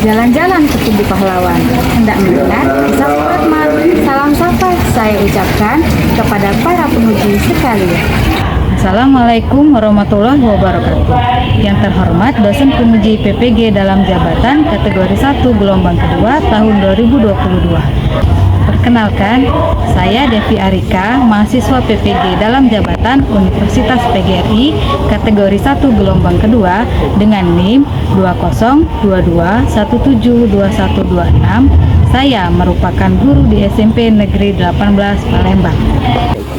jalan-jalan ke Tugu Pahlawan. Hendak mendengar kisah Fatma. Salam sapa saya ucapkan kepada para penguji sekalian. Assalamualaikum warahmatullahi wabarakatuh. Yang terhormat dosen penguji PPG dalam jabatan kategori 1 gelombang kedua tahun 2022. Perkenalkan, saya Devi Arika, mahasiswa PPG dalam jabatan Universitas PGRI kategori 1 gelombang kedua dengan NIM 2022172126. Saya merupakan guru di SMP Negeri 18 Palembang.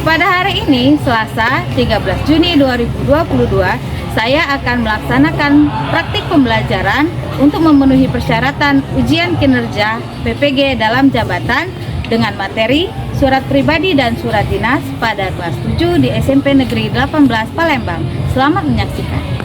Pada hari ini, Selasa 13 Juni 2022, saya akan melaksanakan praktik pembelajaran untuk memenuhi persyaratan ujian kinerja PPG dalam jabatan dengan materi surat pribadi dan surat dinas pada kelas 7 di SMP Negeri 18 Palembang. Selamat menyaksikan.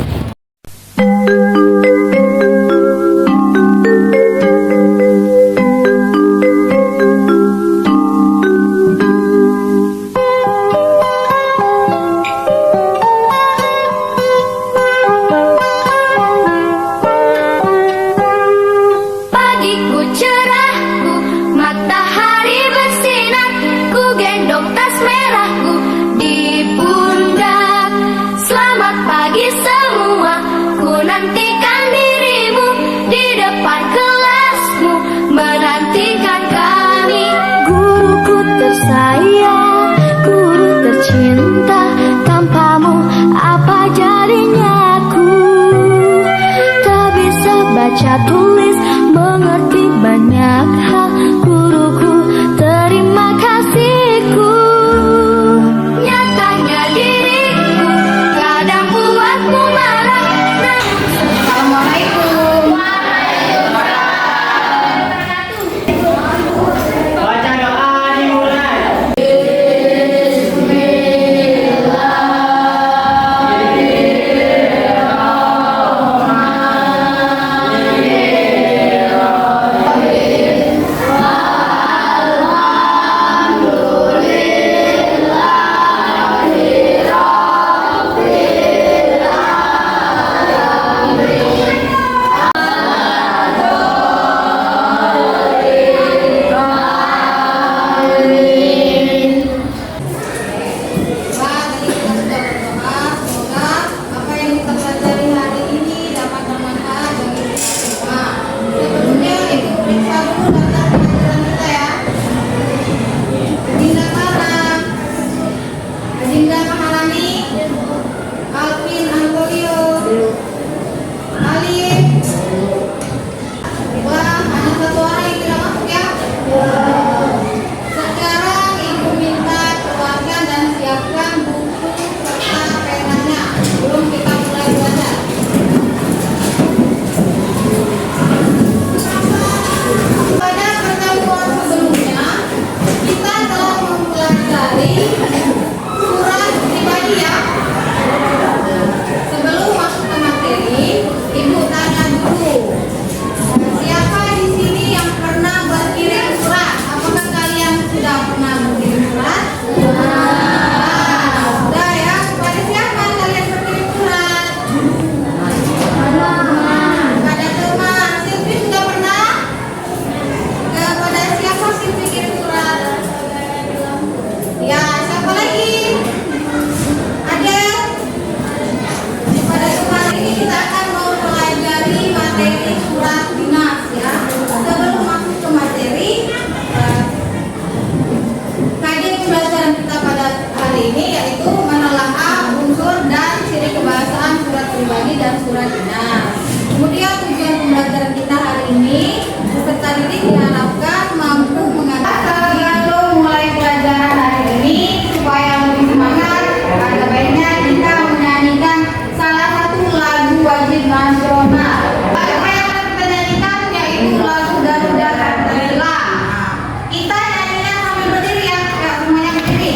Baca tulis mengerti banyak hal, guruku terima kasihku. Nyatanya diriku kadang buatmu marah. Assalamualaikum. Baca doa dimulai. Kemudian tujuan pembelajaran kita hari ini, peserta didik diharapkan mampu mengatasi mulai pelajaran hari ini supaya lebih semangat. Ada baiknya kita menyanyikan salah satu lagu wajib nasional. Apa yang akan kita nyanyikan yaitu lagu Garuda Pancasila. Kita nyanyinya sambil berdiri ya, semuanya berdiri.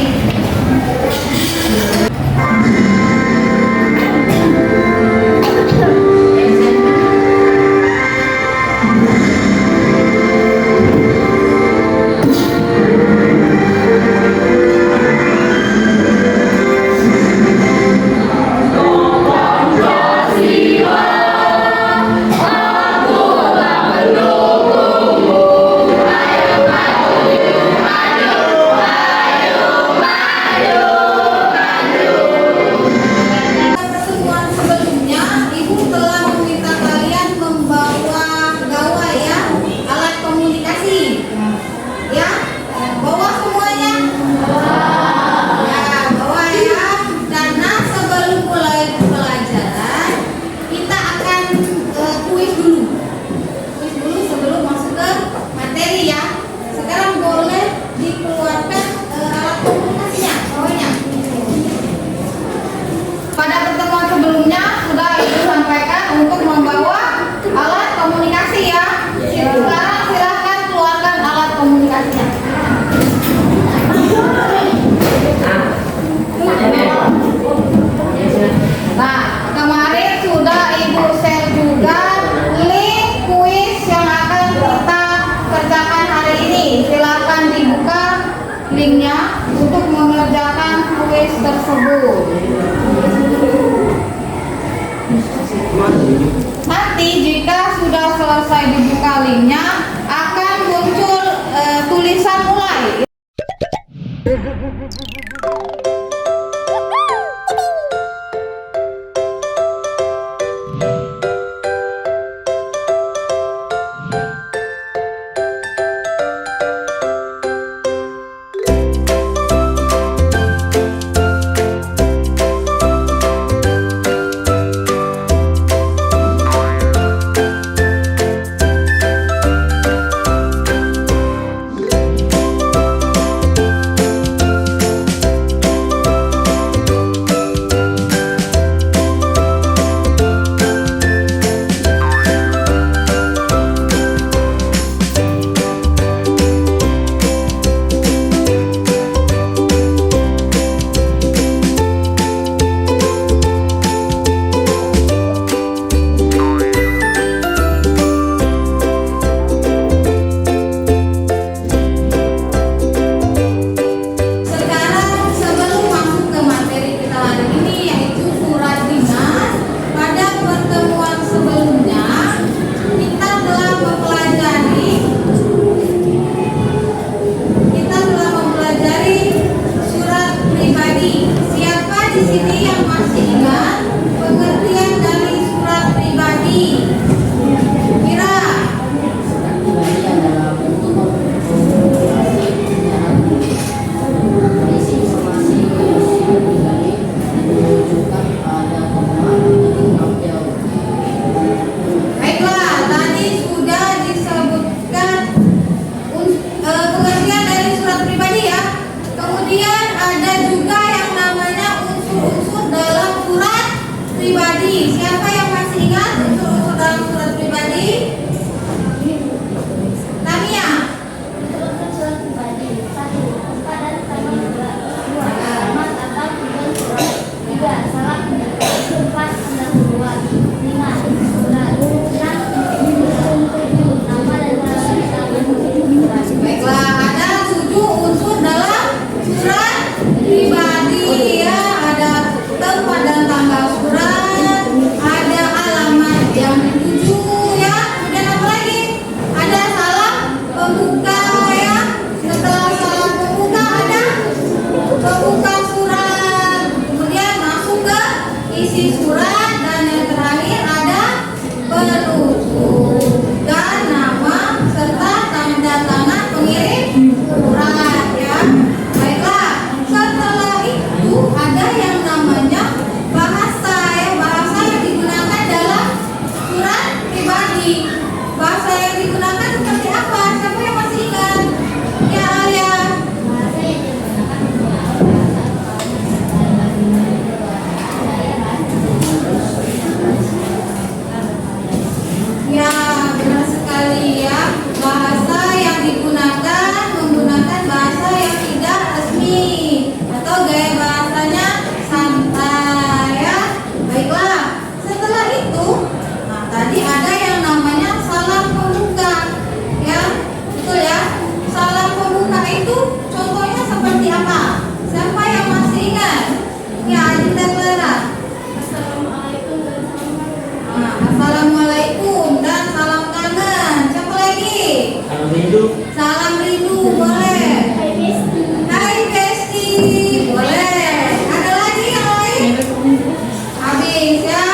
Habis ya.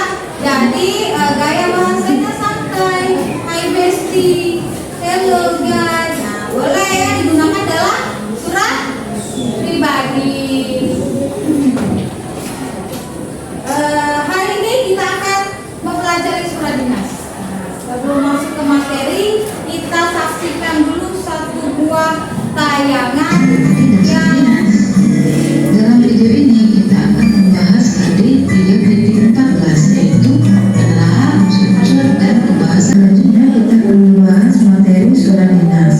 Jadi gaya bahasanya santai. Hai Besti, hello guys. Nah, boleh ya digunakan dalam surat pribadi. Hari ini kita akan mempelajari surat dinas. Sebelum masuk ke materi, kita saksikan dulu satu buah tayangan yang dalam video ini kita akan membahas tadi 3.14 yaitu penelahan unsur dan pembahasan. Selanjutnya kita akan membahas materi surat dinas.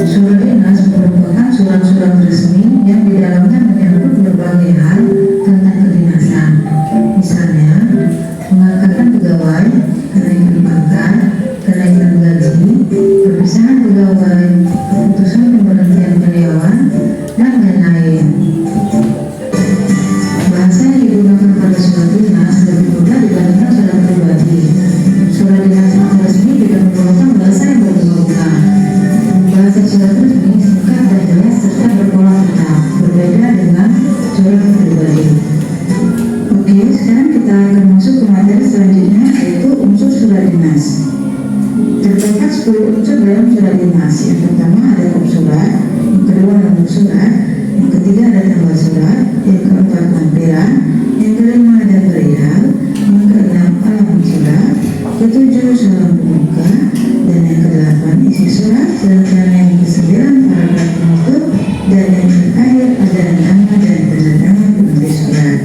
Surat dinas merupakan surat-surat resmi yang di dalamnya menyangkut berbagai hal tentang kedinasan. Misalnya, pengangkatan pegawai, kenaikan pangkat, kenaikan gaji, perpisahan pegawai, keputusan pemberhentian karyawan, dan lain-lain. Bahasa yang digunakan pada surat dinas lebih mudah dibandingkan surat pribadi. Surat dinas yang resmi tidak menggunakan bahasa yang berbeda. Bahasa surat resmi singkat dan jelas serta berpola tetap, berbeda dengan surat pribadi. Oke, sekarang kita akan masuk ke materi selanjutnya yaitu unsur surat dinas. Terdapat 10 unsur dalam surat dinas. Yang pertama ada kop surat, yang kedua nomor surat, yang ketiga ada tanggal surat, yang keempat lampiran, yang kelima ada perihal, yang keenam alamat surat, ketujuh salam pembuka, dan yang kedelapan isi surat, sedangkan yang kesembilan paragraf penutup, dan yang terakhir ada nama dan tanda tangan penulis surat.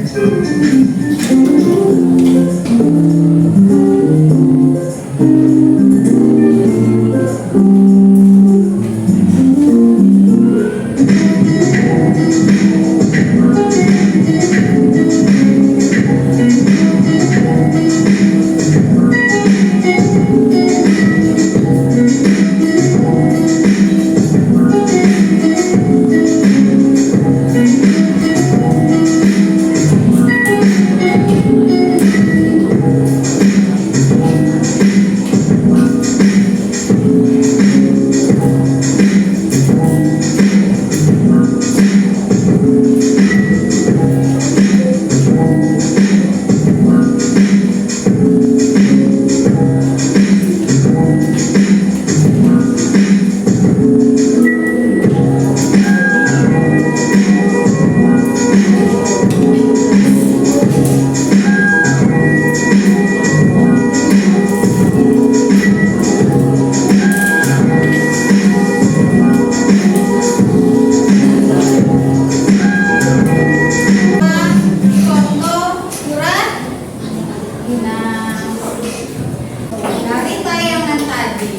Dari tayangan tadi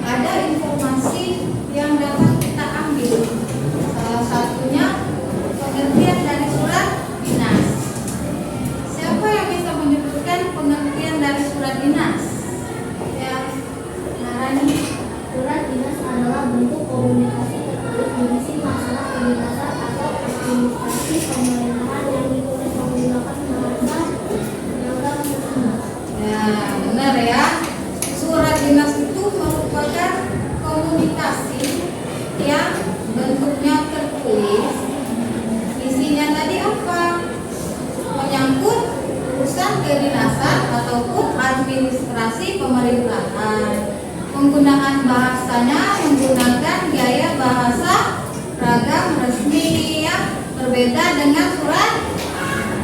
ada informasi yang dapat kita ambil. Salah satunya pengertian dari surat dinas. Siapa yang bisa menyebutkan pengertian dari surat dinas? Ya, Narani. Surat dinas adalah bentuk komunikasi terkait mengisi masalah kedinasan atau administrasi pemerintahan yang ditulis menggunakan bahasa yang dinas. Ya, benar ya. Surat dinas itu merupakan komunikasi yang bentuknya tertulis. Isinya tadi apa? Menyangkut urusan kedinasan ataupun administrasi pemerintahan. Penggunaan bahasanya menggunakan gaya bahasa ragam resmi yang berbeda dengan surat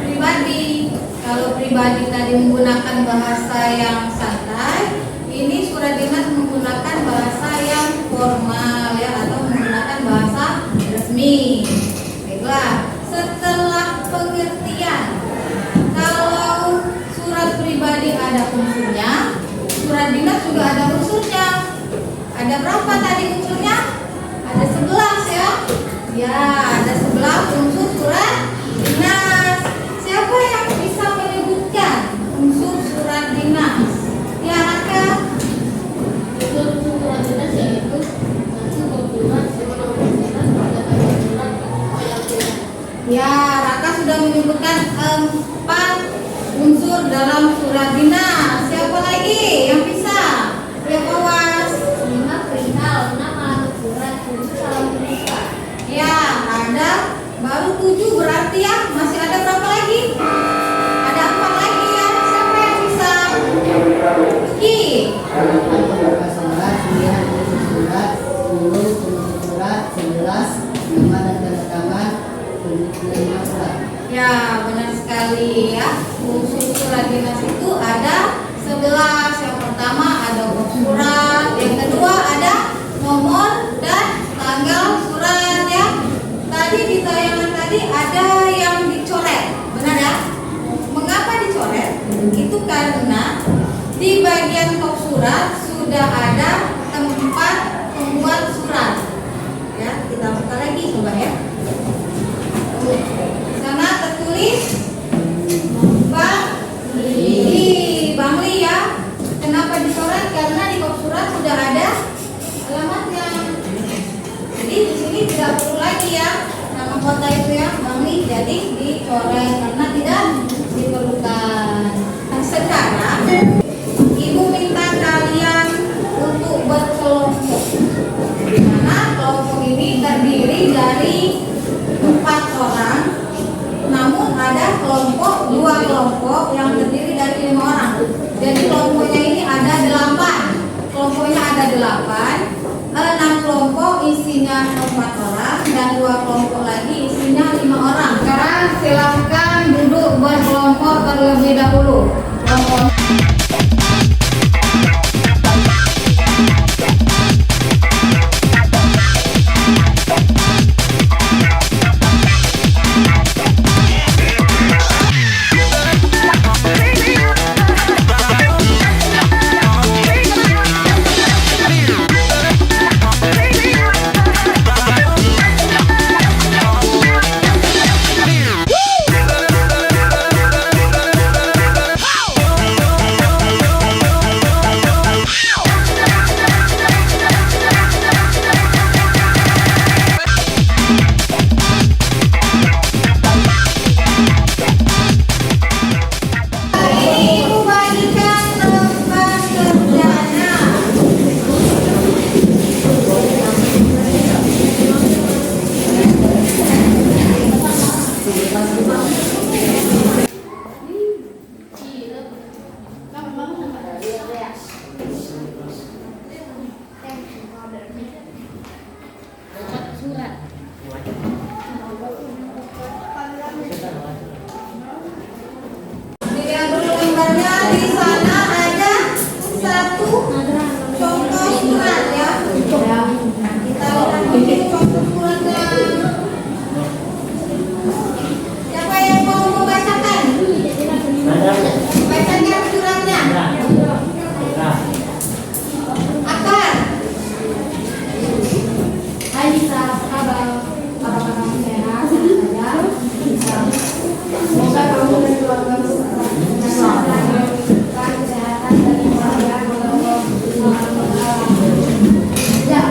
pribadi. Kalau pribadi tadi menggunakan bahasa yang santai, ini surat dinas menggunakan bahasa yang formal ya, atau menggunakan bahasa resmi. Baiklah, setelah pengertian, kalau surat pribadi ada unsurnya, surat dinas juga ada unsurnya. Ada berapa tadi unsurnya? Ada 11 ya. Ya, ada 11 unsur surat dinas. Siapa yang bisa menyebutkan unsur surat dinas? Ya, Raka. Unsur surat dinas yaitu satu surat, Ya, Raka sudah menyebutkan 4 unsur dalam surat dinas. Siapa lagi yang bisa? Ya, Kawas. 5 perihal, 6 alamat surat, 7 salam pembuka. Ya, ada baru 7 berarti ya. Masih ada berapa Ya, benar sekali ya. Fungsi surat dinas itu ada 11. Yang pertama ada surat, yang kedua ada nomor dan tanggal surat ya. Tadi di tayangan tadi ada yang dicoret, benar ya? Mengapa dicoret? Itu karena di bagian top surat sudah ada tempat pembuat surat. Ya, kita buka lagi coba ya. Sana tertulis Bangli ya. Kenapa dicoret? Karena di kop surat sudah ada alamatnya. Jadi di sini tidak perlu lagi ya nama kota itu ya Bangli. Jadi dicoret karena tidak diperlukan. Nah, sekarang Ibu minta kalian untuk berkelompok. Di mana kelompok ini terdiri dari 4 orang. Namun ada dua kelompok yang terdiri dari 5 orang. Jadi kelompoknya ini ada 8. Kelompoknya ada 8. 6 kelompok isinya 4 orang dan 2 kelompok lagi isinya 5 orang. Sekarang silahkan duduk berkelompok terlebih dahulu. Kelompok dilihat dulu lembarnya. Di sana ada 1 contoh surat ya. Kita lihat dulu contoh suratnya. Siapa yang mau membacakan? Bacakan suratnya. Akar. Hai Nisa, apa kabar? Apakah kamu sehat? Semoga kamu dan keluarga kesehatan dan kebahagiaan. Ya.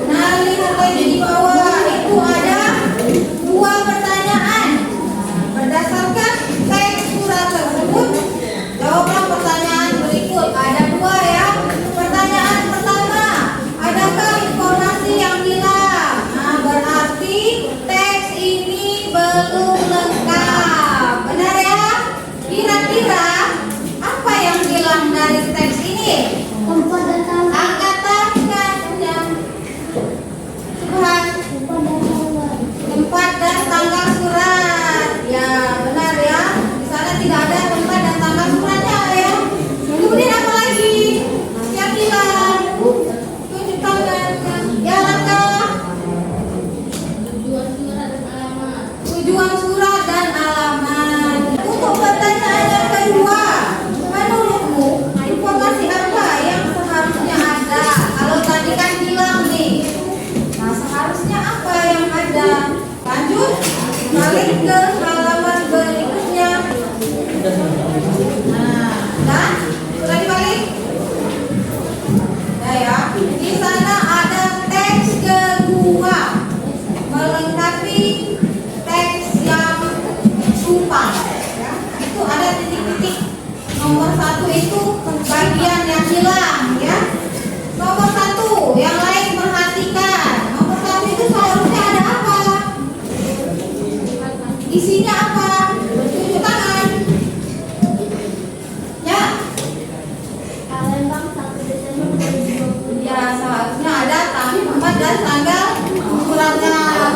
Nah, lihat lagi di bawah itu ada 2 pertanyaan. Berdasarkan teks surat tersebut, jawablah pertanyaan berikut. Ada 2 ya. Pertanyaan pertama, adakah informasi yang hilang? Nah, berarti teks ini belum lengkap. Benar ya? Kira-kira apa yang hilang dari teks ini? Tempat dan tanggal. Angkat tangannya. Subhan. Tempat dan tanggal surat. Ya, benar ya. Di sana tidak ada tempat dan tanggal suratnya ya. Kemudian apa lagi? Yang hilang? Tunjuk tangan. Ya, langkah. Tujuan surat dan alamat. Untuk pertanyaan yang kedua, menurutmu informasi apa yang seharusnya ada? Kalau tadi kan hilang nih. Nah, seharusnya apa yang ada? Lanjut, balik ke halaman berikutnya. Nah, dan sudah dibalik. Nah ya, di sana ada teks kedua melengkapi teks yang sumpah. Ya, itu ada titik-titik. Nomor 1 itu bagian yang hilang ya. Nomor 1 yang lain perhatikan. Nomor 1 itu seharusnya ada apa? Isinya apa? Tunjuk tangan. Ya. Palembang 1 Desember 2020. Ya, seharusnya ada tempat dan tanggal suratnya.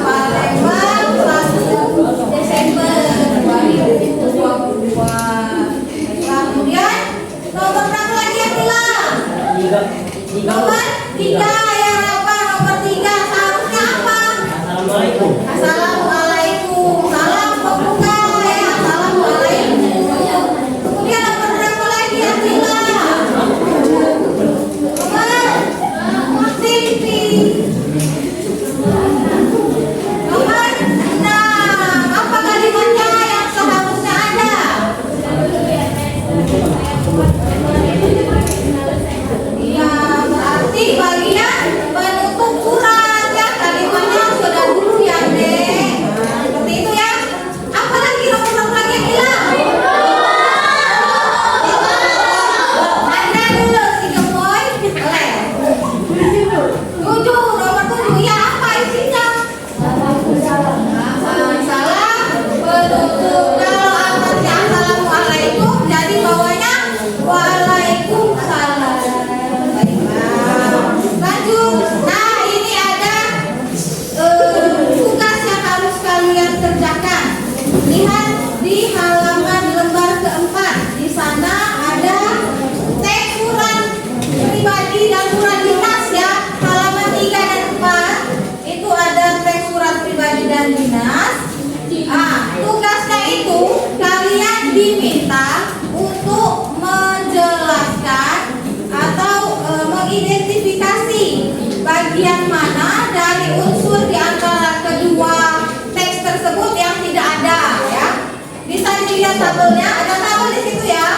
lihat tabelnya, ada tabel di situ ya.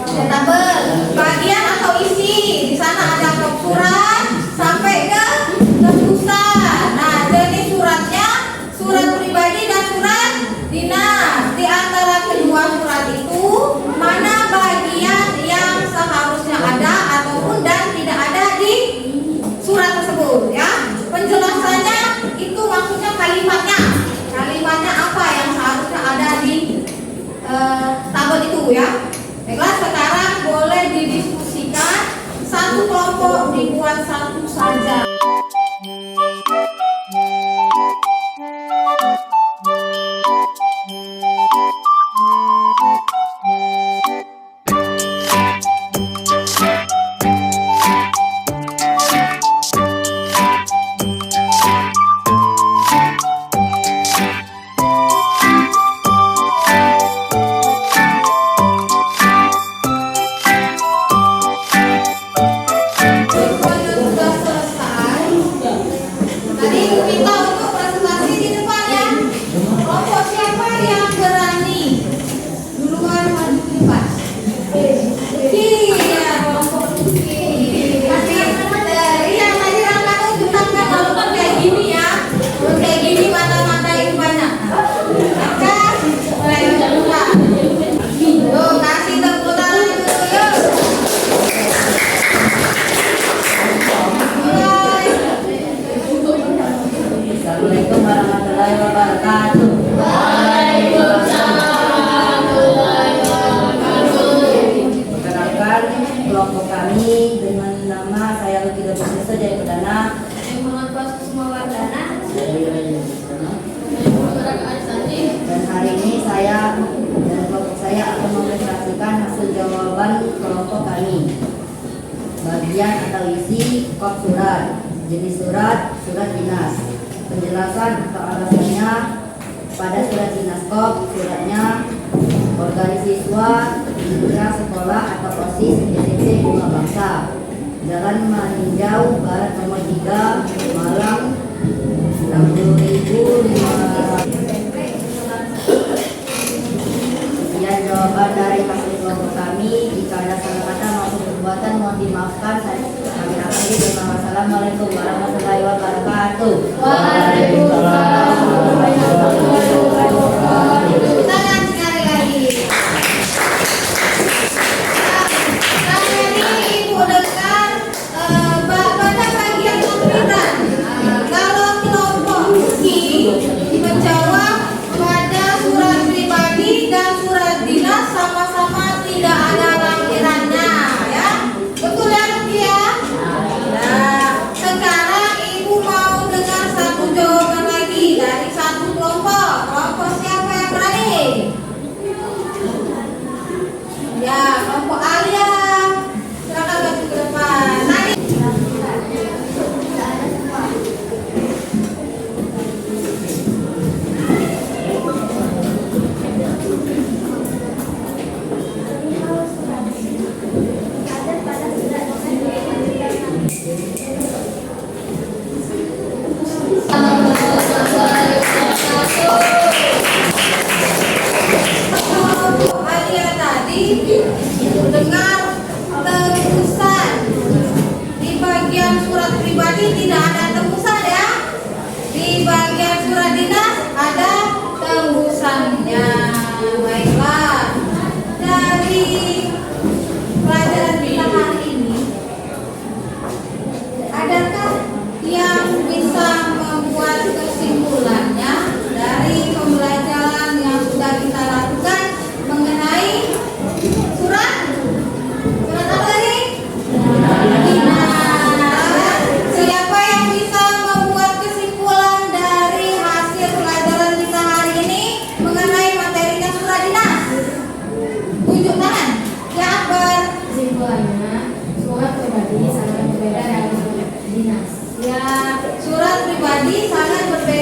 Ada tabel bagian atau isi. Di sana ada kop surat sampai ke tembusan. Nah, jenis suratnya surat pribadi dan surat dinas. Di antara kedua surat itu mana bagian yang seharusnya ada ataupun dan tidak ada di surat tersebut ya. Penjelasannya itu maksudnya kalimatnya apa yang seharusnya ada di tabel itu ya. Baiklah, sekarang boleh didiskusikan, satu kelompok dibuat satu saja. Assalamualaikum warahmatullahi wabarakatuh. Perkenalkan kelompok kami dengan nama saya Luki Debusisa dari Perdana. Dan hari ini saya dan kelompok saya akan mempresentasikan hasil jawaban kelompok kami. Bagian atau isi kop surat, jenis surat, surat dinas. Penjelasan atau alasannya pada surat dinas kop suratnya organisasi siswa, mitra sekolah atau OSIS SMP Bunga Bangsa, Jalan Maninjau Barat nomor 3, Malang 60.500. Sekian jawaban dari hasil kelompok kami. Jika ada salah kata maupun perbuatan mohon dimaafkan. Kami akhiri dengan wassalamualaikum warahmatullahi wabarakatuh. Waalaikumsalam warahmatullahi wabarakatuh. Tangan sekali lagi. Nah, ini ibu dengar pada bagian pemerintahan. Kalau kelompok I menjawab pada surat pribadi dan surat dinas sama-sama tidak ada lampirannya ya. Betul ya Luki ya? Nah, sekarang ibu mau dengar satu jawaban lagi dari satu kelompok. Kelompok siapa yang berani? Ya, kelompok Alia. Silakan maju ke depan. Tadi Alia tadi dengar tembusan di bagian surat pribadi tidak ada tembusan ya, di bagian surat dinas ada tembusannya. Baiklah, dari pelajaran kita hari ini adakah yang bisa membuat kesimpulannya dari pembelajaran yang sudah kita lakukan mengenai surat apa tadi? Dinas. Siapa yang bisa membuat kesimpulan dari hasil pelajaran kita hari ini mengenai materinya surat dinas? Tunjuk tangan. Ya, Akbar. Kesimpulannya, surat pribadi sangat berbeda dari surat dinas. Ya, surat pribadi sangat berbeda